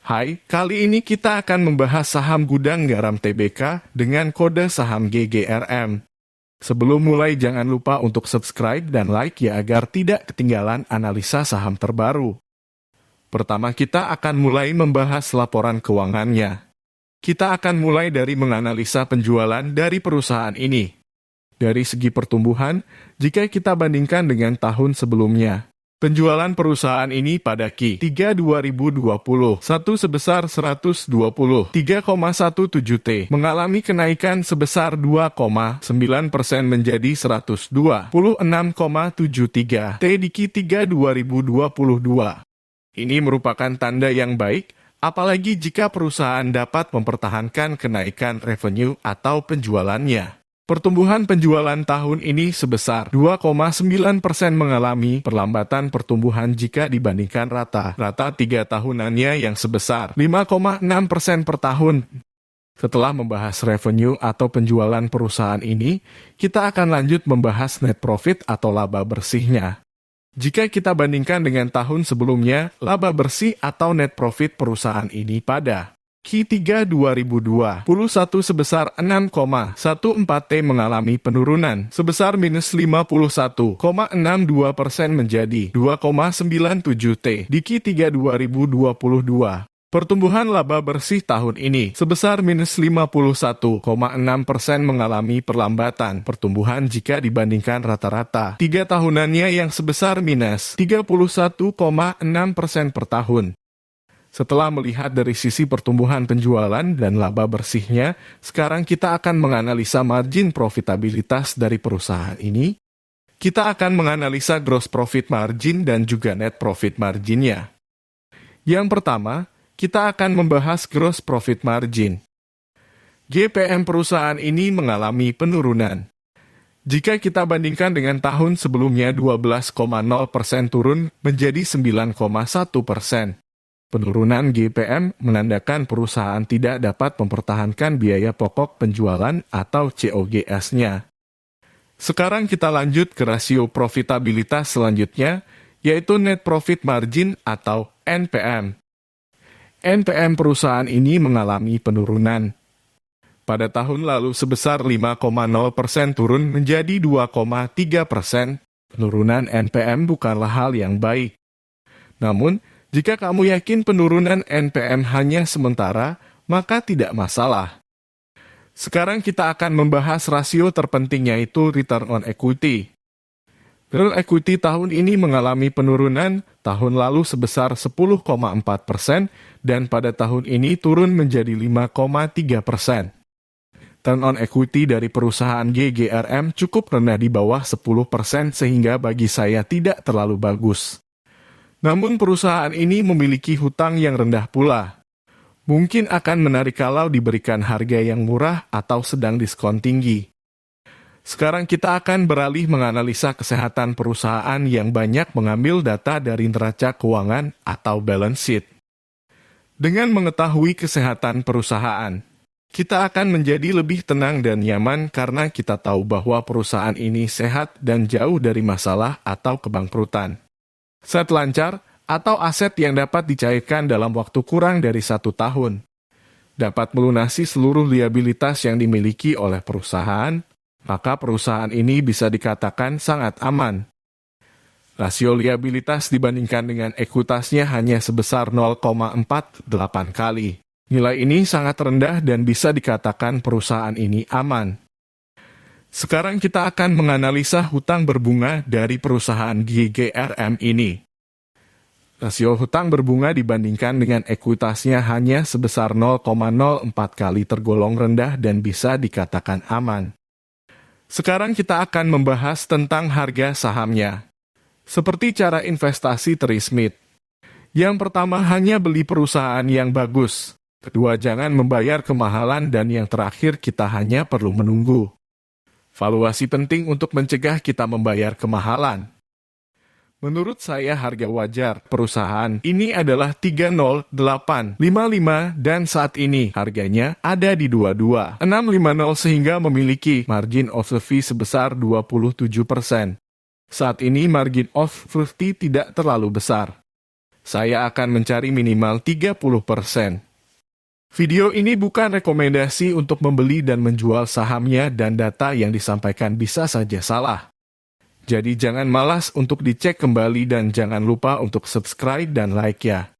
Hai, kali ini kita akan membahas saham Gudang Garam Tbk dengan kode saham GGRM. Sebelum mulai jangan lupa untuk subscribe dan like ya agar tidak ketinggalan analisa saham terbaru. Pertama kita akan mulai membahas laporan keuangannya. Kita akan mulai dari menganalisa penjualan dari perusahaan ini. Dari segi pertumbuhan, jika kita bandingkan dengan tahun sebelumnya, penjualan perusahaan ini pada Q3 2021 sebesar 123,17 T, mengalami kenaikan sebesar 2,9% menjadi 126,73 T di Q3 2022. Ini merupakan tanda yang baik, apalagi jika perusahaan dapat mempertahankan kenaikan revenue atau penjualannya. Pertumbuhan penjualan tahun ini sebesar 2,9% mengalami perlambatan pertumbuhan jika dibandingkan rata-rata 3 tahunannya yang sebesar 5,6% per tahun. Setelah membahas revenue atau penjualan perusahaan ini, kita akan lanjut membahas net profit atau laba bersihnya. Jika kita bandingkan dengan tahun sebelumnya, laba bersih atau net profit perusahaan ini pada Q3 2021 sebesar 6,14 T mengalami penurunan sebesar minus 51,62% menjadi 2,97 T di Q3 2022. Pertumbuhan laba bersih tahun ini sebesar minus 51,6% mengalami perlambatan pertumbuhan jika dibandingkan rata-rata 3 tahunannya yang sebesar minus 31,6% per tahun. Setelah melihat dari sisi pertumbuhan penjualan dan laba bersihnya, sekarang kita akan menganalisa margin profitabilitas dari perusahaan ini. Kita akan menganalisa gross profit margin dan juga net profit marginnya. Yang pertama, kita akan membahas gross profit margin. GPM perusahaan ini mengalami penurunan. Jika kita bandingkan dengan tahun sebelumnya 12,0% turun menjadi 9,1%. Penurunan GPM menandakan perusahaan tidak dapat mempertahankan biaya pokok penjualan atau COGS-nya. Sekarang kita lanjut ke rasio profitabilitas selanjutnya, yaitu net profit margin atau NPM. NPM perusahaan ini mengalami penurunan. Pada tahun lalu sebesar 5,0% turun menjadi 2,3%. Penurunan NPM bukanlah hal yang baik. Namun, jika kamu yakin penurunan NPM hanya sementara, maka tidak masalah. Sekarang kita akan membahas rasio terpenting yaitu return on equity. Return on equity tahun ini mengalami penurunan, tahun lalu sebesar 10,4% dan pada tahun ini turun menjadi 5,3%. Return on equity dari perusahaan GGRM cukup rendah di bawah 10% sehingga bagi saya tidak terlalu bagus. Namun perusahaan ini memiliki hutang yang rendah pula. Mungkin akan menarik kalau diberikan harga yang murah atau sedang diskon tinggi. Sekarang kita akan beralih menganalisa kesehatan perusahaan yang banyak mengambil data dari neraca keuangan atau balance sheet. Dengan mengetahui kesehatan perusahaan, kita akan menjadi lebih tenang dan nyaman karena kita tahu bahwa perusahaan ini sehat dan jauh dari masalah atau kebangkrutan. Aset lancar atau aset yang dapat dicairkan dalam waktu kurang dari 1 tahun. Dapat melunasi seluruh liabilitas yang dimiliki oleh perusahaan, maka perusahaan ini bisa dikatakan sangat aman. Rasio liabilitas dibandingkan dengan ekuitasnya hanya sebesar 0,48 kali. Nilai ini sangat rendah dan bisa dikatakan perusahaan ini aman. Sekarang kita akan menganalisa hutang berbunga dari perusahaan GGRM ini. Rasio hutang berbunga dibandingkan dengan ekuitasnya hanya sebesar 0,04 kali tergolong rendah dan bisa dikatakan aman. Sekarang kita akan membahas tentang harga sahamnya. Seperti cara investasi Terry Smith. Yang pertama hanya beli perusahaan yang bagus. Kedua jangan membayar kemahalan dan yang terakhir kita hanya perlu menunggu. Valuasi penting untuk mencegah kita membayar kemahalan. Menurut saya harga wajar perusahaan ini adalah 30855 dan saat ini harganya ada di 22650 sehingga memiliki margin of safety sebesar 27%. Saat ini margin of safety tidak terlalu besar. Saya akan mencari minimal 30%. Video ini bukan rekomendasi untuk membeli dan menjual sahamnya dan data yang disampaikan bisa saja salah. Jadi jangan malas untuk dicek kembali dan jangan lupa untuk subscribe dan like ya.